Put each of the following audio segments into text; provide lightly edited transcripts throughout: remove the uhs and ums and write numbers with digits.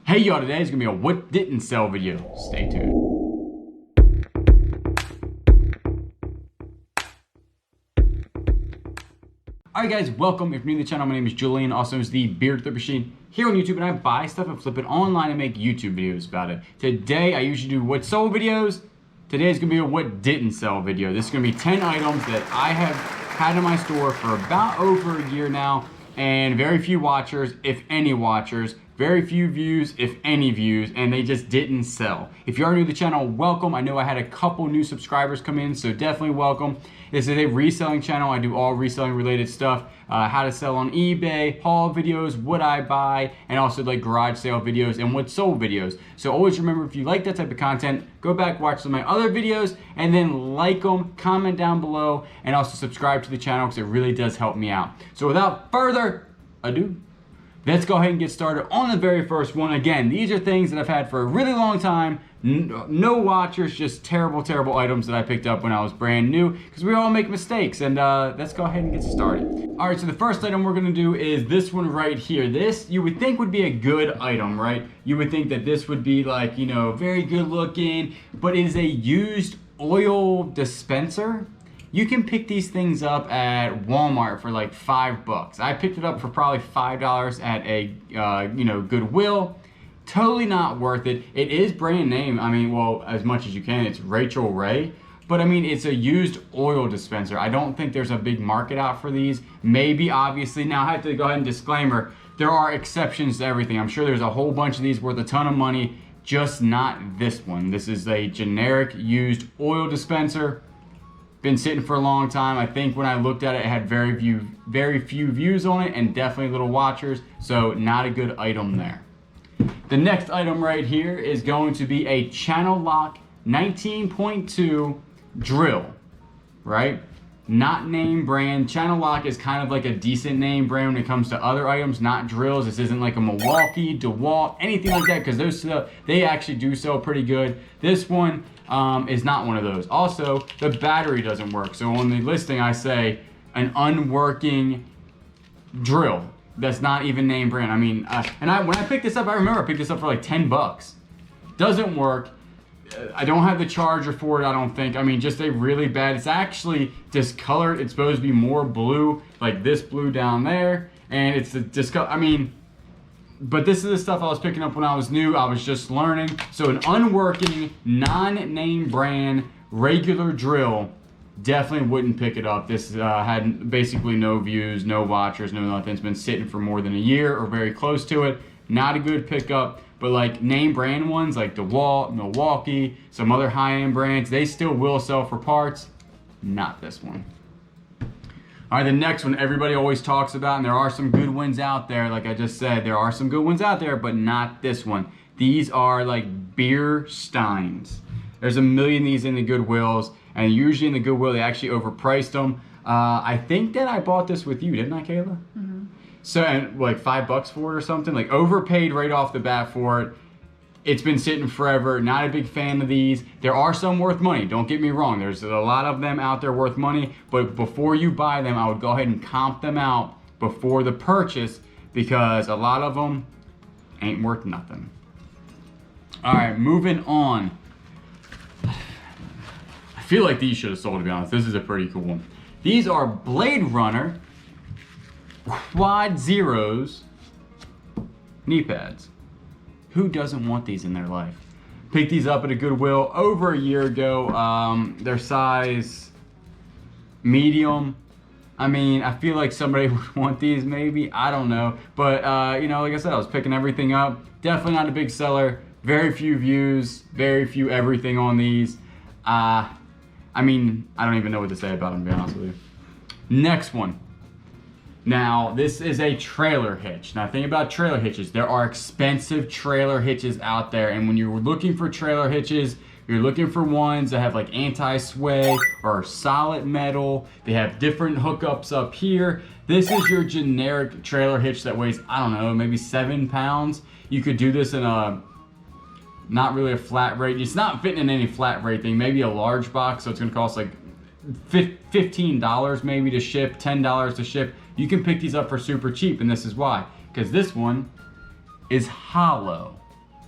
Hey y'all, today is gonna be a what didn't sell video. Stay tuned. Alright guys, welcome. If you're new to the channel, my name is Julian, also is the Beerstein here on YouTube, and I buy stuff and flip it online and make YouTube videos about it. Today, I usually do what sold videos. Today is gonna be a what didn't sell video. This is gonna be 10 items that I have had in my store for about over a year now, and very few watchers, if any watchers, very few views, if any views, and they just didn't sell. If you are new to the channel, welcome. I know I had a couple new subscribers come in, so definitely welcome. This is a reselling channel. I do all reselling related stuff. How to sell on eBay, haul videos, what I buy, and also like garage sale videos and what sold videos. So always remember, if you like that type of content, go back, watch some of my other videos, and then like them, comment down below, and also subscribe to the channel because it really does help me out. So without further ado, let's go ahead and get started on the very first one. Again, these are things that I've had for a really long time. No watchers, just terrible, terrible items that I picked up when I was brand new, because we all make mistakes. And let's go ahead and get started. All right, so the first item we're gonna do is this one right here. This, you would think would be a good item, right? You would think that this would be like, you know, very good looking, but it is a used oil dispenser. You can pick these things up at Walmart for like $5. I picked it up for probably $5 at a Goodwill. Totally not worth it. It is brand name. I mean, well, as much as you can. It's Rachel Ray, but I mean, it's a used oil dispenser. I don't think there's a big market out for these. Maybe, obviously. Now I have to go ahead and disclaimer, there are exceptions to everything. I'm sure there's a whole bunch of these worth a ton of money, just not this one. This is a generic used oil dispenser. Been sitting for a long time. I think when I looked at it, it had very few views on it and definitely little watchers, so not a good item there. The next item right here is going to be a Channel Lock 19.2 drill, right? Not name brand. Channel Lock is kind of like a decent name brand when it comes to other items, not drills. This isn't like a Milwaukee, DeWalt, anything like that, because those they actually do sell pretty good. This one is not one of those. Also, the battery doesn't work. So on the listing, I say an unworking drill. That's not even name brand. I mean, when I picked this up, I remember I picked this up for like 10 bucks. Doesn't work. I don't have the charger for it, I don't think. I mean, just a really bad, it's actually discolored. It's supposed to be more blue, like this blue down there. And it's the discolor, I mean, but this is the stuff I was picking up when I was new. I was just learning. So an unworking, non-name brand, regular drill, definitely wouldn't pick it up. This had basically no views, no watchers, no nothing. It's been sitting for more than a year or very close to it. Not a good pickup, but like name brand ones like DeWalt, Milwaukee, some other high-end brands, they still will sell for parts. Not this one. All right, the next one everybody always talks about, and there are some good ones out there. Like I just said, there are some good ones out there, but not this one. These are like Beersteins. There's a million of these in the Goodwills, and usually in the Goodwill, they actually overpriced them. I think that I bought this with you, didn't I, Kayla? Mm-hmm. So, and like $5 for it or something, like overpaid right off the bat for it. It's been sitting forever, not a big fan of these. There are some worth money, don't get me wrong. There's a lot of them out there worth money, but before you buy them, I would go ahead and comp them out before the purchase, because a lot of them ain't worth nothing. All right, moving on. I feel like these should have sold, to be honest. This is a pretty cool one. These are Blade Runner Quad Zeros knee pads. Who doesn't want these in their life? Picked these up at a Goodwill over a year ago. Their size medium. I mean, I feel like somebody would want these maybe. I don't know. But, you know, like I said, I was picking everything up. Definitely not a big seller. Very few views. Very few everything on these. I mean, I don't even know what to say about them, to be honest with you. Next one. Now, this is a trailer hitch. Now, think about trailer hitches. There are expensive trailer hitches out there, and when you're looking for trailer hitches, you're looking for ones that have like anti-sway or solid metal. They have different hookups up here. This is your generic trailer hitch that weighs, I don't know, maybe 7 pounds. You could do this in a not really a flat rate. It's not fitting in any flat rate thing. Maybe a large box, so it's gonna cost like $15 maybe to ship, $10 to ship. You can pick these up for super cheap, and this is why. Because this one is hollow.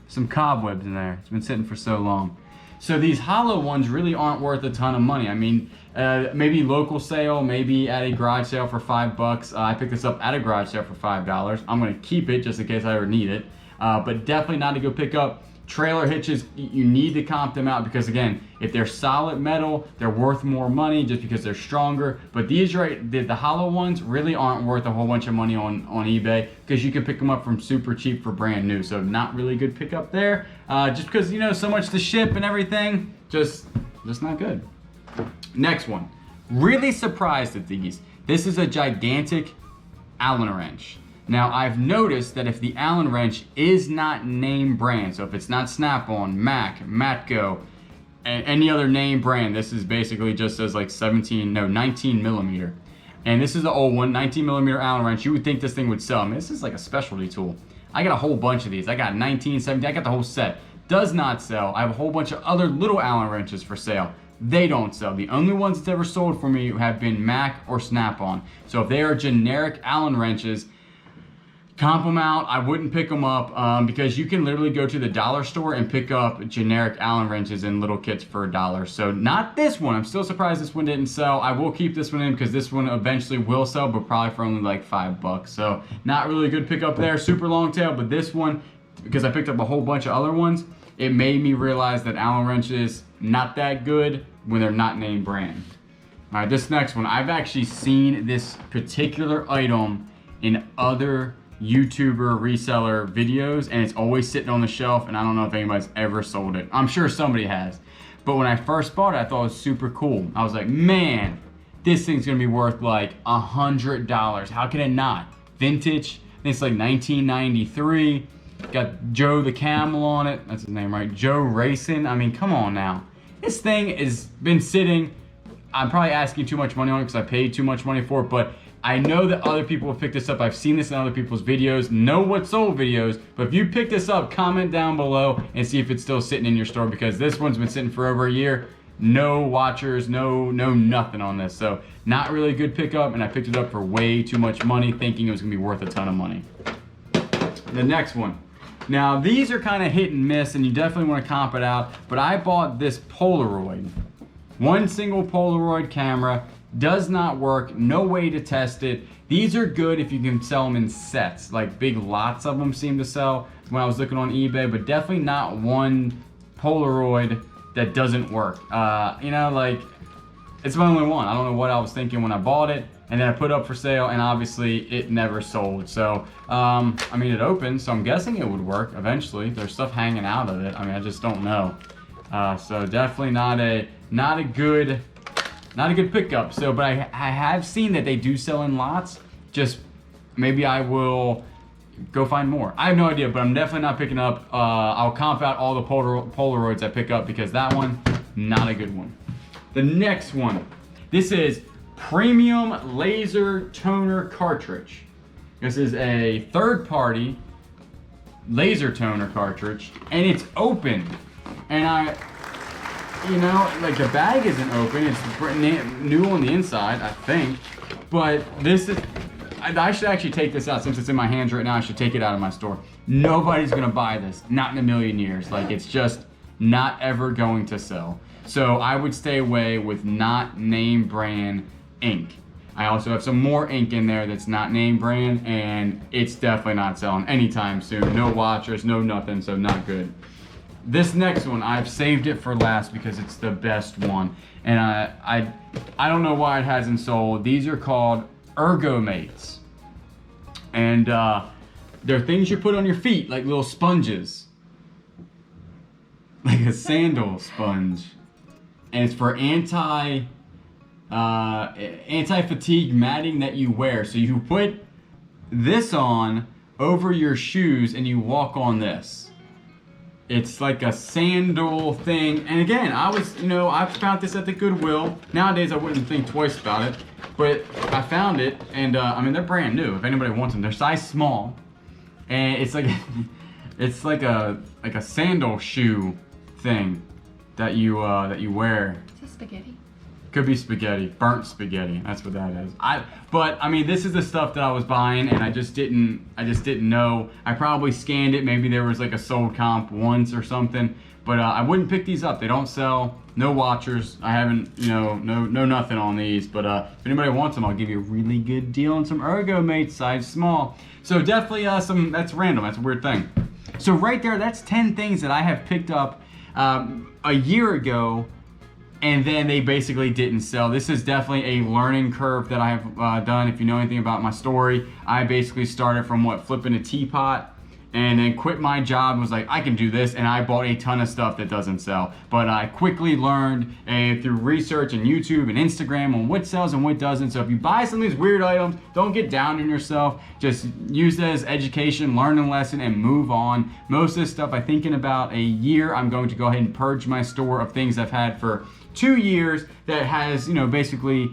some cobwebs in there. It's been sitting for so long. So these hollow ones really aren't worth a ton of money. I mean, maybe local sale, maybe at a garage sale for $5. I picked this up at a garage sale for $5. I'm gonna keep it just in case I ever need it. But definitely not a good pickup. Trailer hitches, you need to comp them out because again, if they're solid metal, they're worth more money just because they're stronger. But these the hollow ones really aren't worth a whole bunch of money on eBay because you can pick them up from super cheap for brand new. So not really good pickup there. Just because, you know, so much to ship and everything, just not good. Next one, really surprised at these. This is a gigantic Allen wrench. Now I've noticed that if the Allen wrench is not name brand, so if it's not Snap-on, Mac, Matco, and any other name brand, this is basically just as like 19 millimeter. And this is the old one, 19 millimeter Allen wrench. You would think this thing would sell. I mean, this is like a specialty tool. I got a whole bunch of these. I got 19, 17, I got the whole set. Does not sell. I have a whole bunch of other little Allen wrenches for sale. They don't sell. The only ones that's ever sold for me have been Mac or Snap-on. So if they are generic Allen wrenches, comp them out. I wouldn't pick them up because you can literally go to the dollar store and pick up generic Allen wrenches in little kits for $1. So not this one. I'm still surprised this one didn't sell. I will keep this one in because this one eventually will sell, but probably for only like $5. So not really a good pickup there. Super long tail, but this one, because I picked up a whole bunch of other ones, it made me realize that Allen wrenches not that good when they're not name brand. All right, this next one, I've actually seen this particular item in other YouTuber reseller videos and it's always sitting on the shelf and I don't know if anybody's ever sold it. I'm sure somebody has. But when I first bought it, I thought it was super cool. I was like, man, this thing's gonna be worth like $100. How can it not? Vintage, I think it's like 1993. Got Joe the Camel on it. That's his name, right? Joe Racing. I mean, come on now. This thing has been sitting. I'm probably asking too much money on it because I paid too much money for it, but I know that other people have picked this up. I've seen this in other people's videos, know what sold videos, but if you pick this up, comment down below and see if it's still sitting in your store because this one's been sitting for over a year. No watchers, no nothing on this. So not really a good pickup and I picked it up for way too much money thinking it was gonna be worth a ton of money. The next one. Now these are kind of hit and miss and you definitely want to comp it out, but I bought this Polaroid. One single Polaroid camera. Does not work, no way to test it. These are good if you can sell them in sets, like big lots of them seem to sell when I was looking on eBay, but definitely not one Polaroid that doesn't work. You know, like, it's my only one. I don't know what I was thinking when I bought it, and then I put it up for sale, and obviously it never sold. So, I mean, it opened, so I'm guessing it would work eventually. There's stuff hanging out of it. I mean, I just don't know. So definitely not a good pickup. So, but I have seen that they do sell in lots. Just maybe I will go find more. I have no idea, but I'm definitely not picking up. I'll comp out all the Polaroids I pick up because that one, not a good one. The next one, this is Premium Laser Toner Cartridge. This is a third-party laser toner cartridge, and it's open. And you know, like the bag isn't open. It's new on the inside, I think. But this is, I should actually take this out since it's in my hands right now. I should take it out of my store. Nobody's gonna buy this, not in a million years. Like it's just not ever going to sell. So I would stay away with not name brand ink. I also have some more ink in there that's not name brand and it's definitely not selling anytime soon. No watchers, no nothing, so not good. This next one, I've saved it for last because it's the best one. And I don't know why it hasn't sold. These are called Ergomates. And they're things you put on your feet, like little sponges. Like a sandal sponge. And it's for anti-fatigue matting that you wear. So you put this on over your shoes and you walk on this. It's like a sandal thing. And again, I found this at the Goodwill. Nowadays, I wouldn't think twice about it. But I found it, and I mean, they're brand new. If anybody wants them, they're size small. And it's like, it's like a sandal shoe thing that you wear. Is this spaghetti? Could be spaghetti, burnt spaghetti. That's what that is. But I mean, this is the stuff that I was buying, and I just didn't know. I probably scanned it. Maybe there was like a sold comp once or something. But I wouldn't pick these up. They don't sell. No watchers. I haven't, no nothing on these. But if anybody wants them, I'll give you a really good deal on some Ergomates, size small. So definitely that's random. That's a weird thing. So right there, that's 10 things that I have picked up a year ago, and then they basically didn't sell. This is definitely a learning curve that I have done. If you know anything about my story, I basically started from flipping a teapot, and then quit my job and was like, I can do this, and I bought a ton of stuff that doesn't sell. But I quickly learned through research and YouTube and Instagram on what sells and what doesn't. So if you buy some of these weird items, don't get down on yourself. Just use it as education, learn a lesson, and move on. Most of this stuff, I think in about a year, I'm going to go ahead and purge my store of things I've had for 2 years that has, basically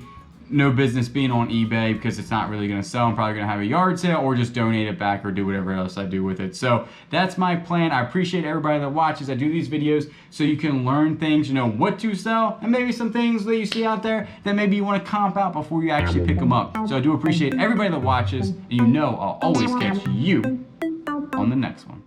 no business being on eBay, because it's not really going to sell. I'm probably going to have a yard sale or just donate it back or do whatever else I do with it. So that's my plan. I appreciate everybody that watches. I do these videos so you can learn things, what to sell, and maybe some things that you see out there that maybe you want to comp out before you actually pick them up. So I do appreciate everybody that watches, and I'll always catch you on the next one.